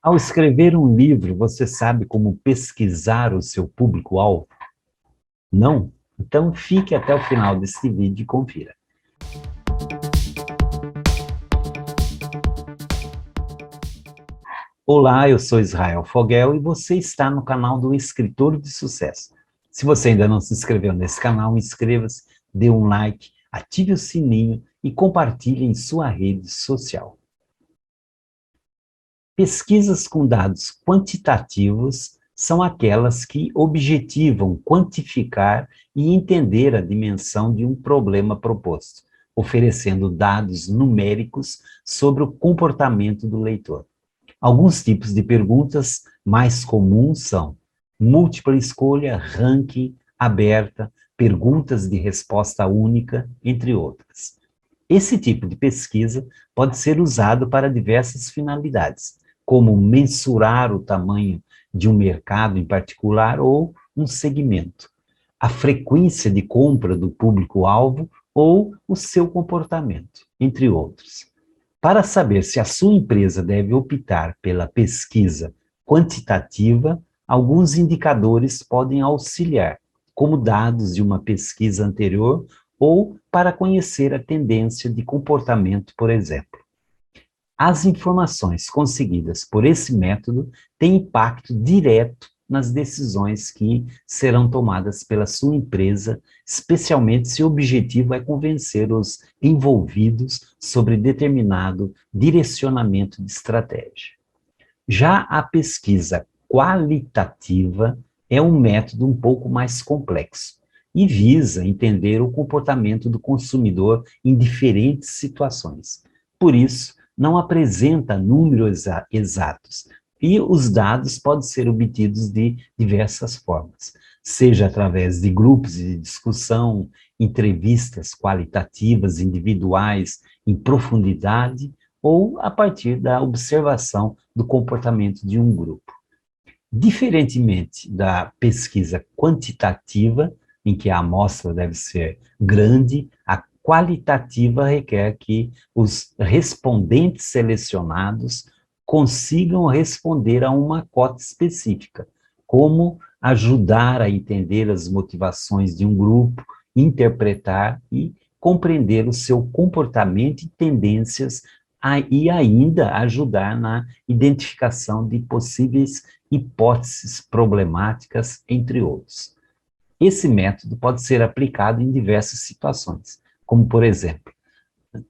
Ao escrever um livro, você sabe como pesquisar o seu público-alvo? Não? Então fique até o final desse vídeo e confira. Olá, eu sou Israel Fogel e você está no canal do Escritor de Sucesso. Se você ainda não se inscreveu nesse canal, inscreva-se, dê um like, ative o sininho e compartilhe em sua rede social. Pesquisas com dados quantitativos são aquelas que objetivam quantificar e entender a dimensão de um problema proposto, oferecendo dados numéricos sobre o comportamento do leitor. Alguns tipos de perguntas mais comuns são múltipla escolha, ranking, aberta, perguntas de resposta única, entre outras. Esse tipo de pesquisa pode ser usado para diversas finalidades, como mensurar o tamanho de um mercado em particular ou um segmento, a frequência de compra do público-alvo ou o seu comportamento, entre outros. Para saber se a sua empresa deve optar pela pesquisa quantitativa, alguns indicadores podem auxiliar, como dados de uma pesquisa anterior ou para conhecer a tendência de comportamento, por exemplo. As informações conseguidas por esse método têm impacto direto nas decisões que serão tomadas pela sua empresa, especialmente se o objetivo é convencer os envolvidos sobre determinado direcionamento de estratégia. Já a pesquisa qualitativa é um método um pouco mais complexo e visa entender o comportamento do consumidor em diferentes situações. Por isso, não apresenta números exatos e os dados podem ser obtidos de diversas formas, seja através de grupos de discussão, entrevistas qualitativas individuais em profundidade ou a partir da observação do comportamento de um grupo. Diferentemente da pesquisa quantitativa, em que a amostra deve ser grande, a qualitativa requer que os respondentes selecionados consigam responder a uma cota específica, como ajudar a entender as motivações de um grupo, interpretar e compreender o seu comportamento e tendências e ainda ajudar na identificação de possíveis hipóteses problemáticas, entre outros. Esse método pode ser aplicado em diversas situações, como, por exemplo,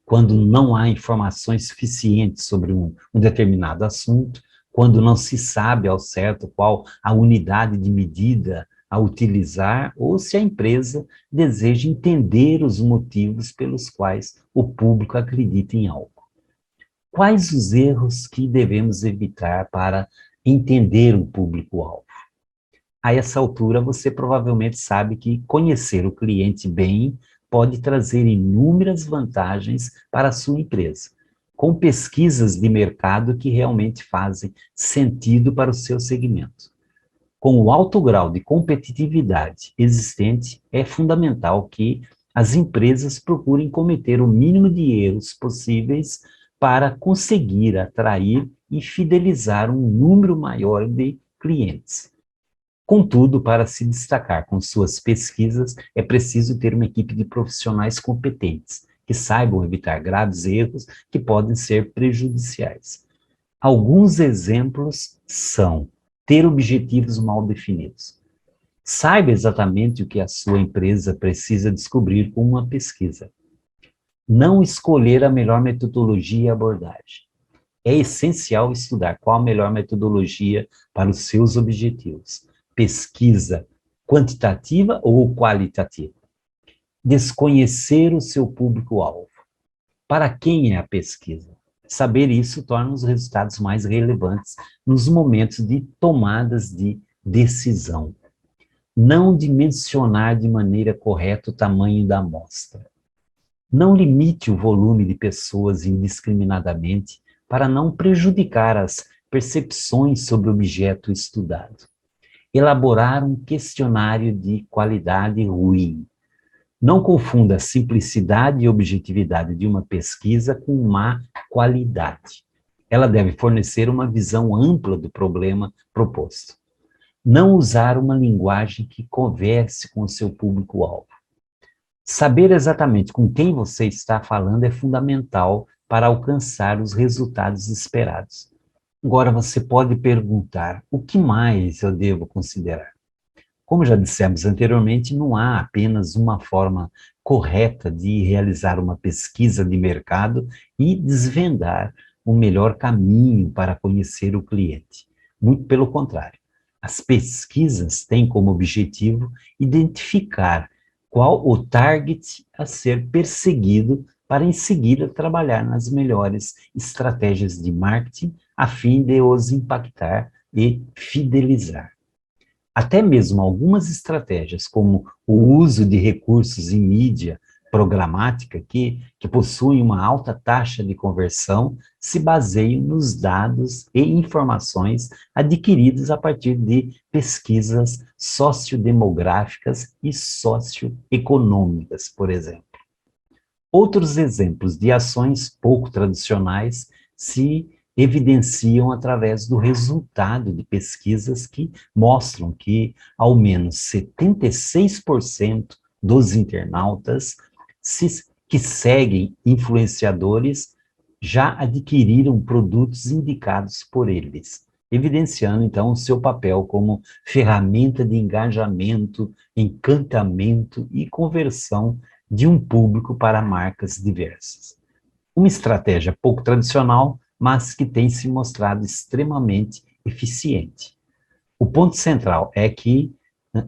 quando não há informações suficientes sobre um determinado assunto, quando não se sabe ao certo qual a unidade de medida a utilizar, ou se a empresa deseja entender os motivos pelos quais o público acredita em algo. Quais os erros que devemos evitar para entender o público-alvo? A essa altura, você provavelmente sabe que conhecer o cliente bem pode trazer inúmeras vantagens para a sua empresa, com pesquisas de mercado que realmente fazem sentido para o seu segmento. Com o alto grau de competitividade existente, é fundamental que as empresas procurem cometer o mínimo de erros possíveis para conseguir atrair e fidelizar um número maior de clientes. Contudo, para se destacar com suas pesquisas, é preciso ter uma equipe de profissionais competentes, que saibam evitar graves erros que podem ser prejudiciais. Alguns exemplos são ter objetivos mal definidos. Saiba exatamente o que a sua empresa precisa descobrir com uma pesquisa. Não escolher a melhor metodologia e abordagem. É essencial estudar qual a melhor metodologia para os seus objetivos. Pesquisa quantitativa ou qualitativa. Desconhecer o seu público-alvo. Para quem é a pesquisa? Saber isso torna os resultados mais relevantes nos momentos de tomadas de decisão. Não dimensionar de maneira correta o tamanho da amostra. Não limite o volume de pessoas indiscriminadamente para não prejudicar as percepções sobre o objeto estudado. Elaborar um questionário de qualidade ruim. Não confunda a simplicidade e objetividade de uma pesquisa com má qualidade. Ela deve fornecer uma visão ampla do problema proposto. Não usar uma linguagem que converse com o seu público-alvo. Saber exatamente com quem você está falando é fundamental para alcançar os resultados esperados. Agora você pode perguntar, o que mais eu devo considerar? Como já dissemos anteriormente, não há apenas uma forma correta de realizar uma pesquisa de mercado e desvendar o melhor caminho para conhecer o cliente. Muito pelo contrário. As pesquisas têm como objetivo identificar qual o target a ser perseguido para em seguida trabalhar nas melhores estratégias de marketing a fim de os impactar e fidelizar. Até mesmo algumas estratégias, como o uso de recursos em mídia programática, que possuem uma alta taxa de conversão, se baseiam nos dados e informações adquiridos a partir de pesquisas sociodemográficas e socioeconômicas, por exemplo. Outros exemplos de ações pouco tradicionais se evidenciam através do resultado de pesquisas que mostram que ao menos 76% dos internautas que seguem influenciadores já adquiriram produtos indicados por eles, evidenciando então o seu papel como ferramenta de engajamento, encantamento e conversão de um público para marcas diversas. Uma estratégia pouco tradicional, mas que tem se mostrado extremamente eficiente. O ponto central é que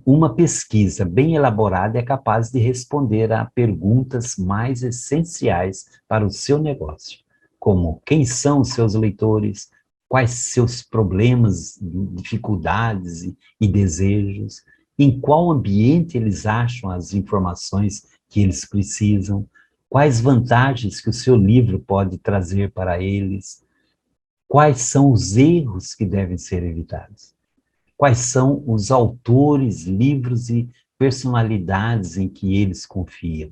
uma pesquisa bem elaborada é capaz de responder a perguntas mais essenciais para o seu negócio, como quem são os seus leitores, quais seus problemas, dificuldades e desejos, em qual ambiente eles acham as informações que eles precisam, quais vantagens que o seu livro pode trazer para eles, quais são os erros que devem ser evitados, quais são os autores, livros e personalidades em que eles confiam.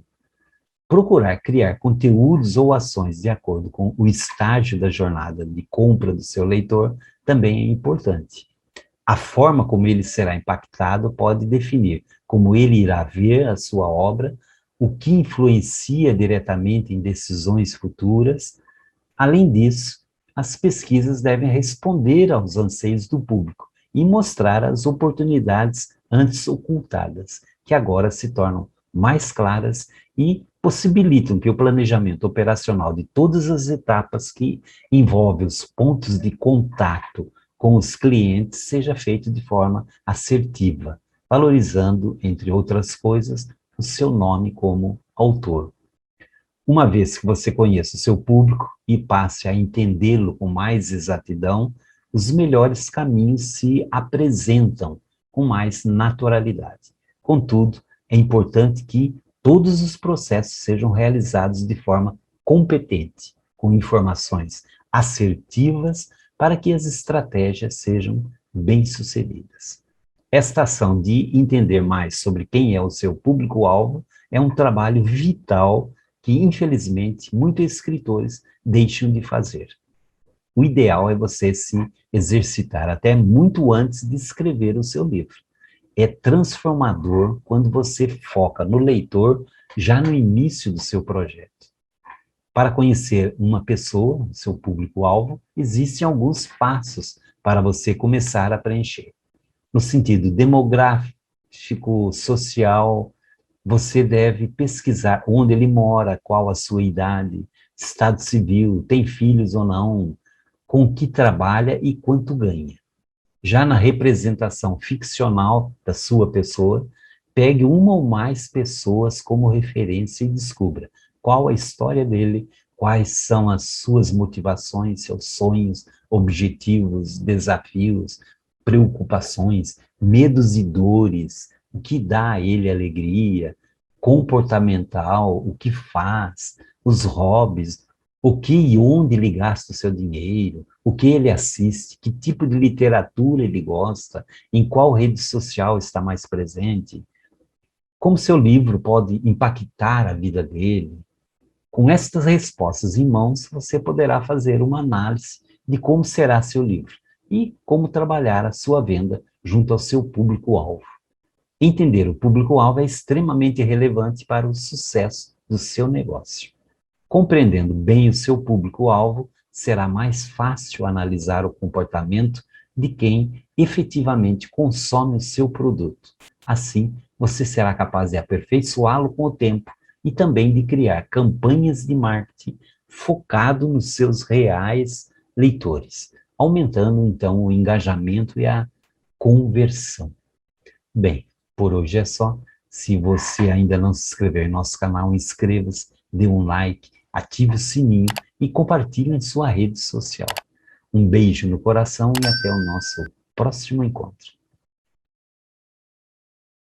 Procurar criar conteúdos ou ações de acordo com o estágio da jornada de compra do seu leitor também é importante. A forma como ele será impactado pode definir como ele irá ver a sua obra, o que influencia diretamente em decisões futuras. Além disso, as pesquisas devem responder aos anseios do público e mostrar as oportunidades antes ocultadas, que agora se tornam mais claras e possibilitam que o planejamento operacional de todas as etapas que envolvem os pontos de contato com os clientes seja feito de forma assertiva, valorizando, entre outras coisas, o seu nome como autor. Uma vez que você conheça o seu público e passe a entendê-lo com mais exatidão, os melhores caminhos se apresentam com mais naturalidade. Contudo, é importante que todos os processos sejam realizados de forma competente, com informações assertivas, para que as estratégias sejam bem-sucedidas. Esta ação de entender mais sobre quem é o seu público-alvo é um trabalho vital que, infelizmente, muitos escritores deixam de fazer. O ideal é você se exercitar até muito antes de escrever o seu livro. É transformador quando você foca no leitor já no início do seu projeto. Para conhecer uma pessoa, seu público-alvo, existem alguns passos para você começar a preencher. No sentido demográfico, social, você deve pesquisar onde ele mora, qual a sua idade, estado civil, tem filhos ou não, com que trabalha e quanto ganha. Já na representação ficcional da sua pessoa, pegue uma ou mais pessoas como referência e descubra qual a história dele, quais são as suas motivações, seus sonhos, objetivos, desafios, preocupações, medos e dores, o que dá a ele alegria, comportamental, o que faz, os hobbies, o que e onde ele gasta o seu dinheiro, o que ele assiste, que tipo de literatura ele gosta, em qual rede social está mais presente, como seu livro pode impactar a vida dele. Com estas respostas em mãos, você poderá fazer uma análise de como será seu livro e como trabalhar a sua venda junto ao seu público-alvo. Entender o público-alvo é extremamente relevante para o sucesso do seu negócio. Compreendendo bem o seu público-alvo, será mais fácil analisar o comportamento de quem efetivamente consome o seu produto. Assim, você será capaz de aperfeiçoá-lo com o tempo e também de criar campanhas de marketing focado nos seus reais leitores, aumentando então o engajamento e a conversão. Bem, por hoje é só. Se você ainda não se inscreveu em nosso canal, inscreva-se, dê um like, ative o sininho e compartilhe em sua rede social. Um beijo no coração e até o nosso próximo encontro.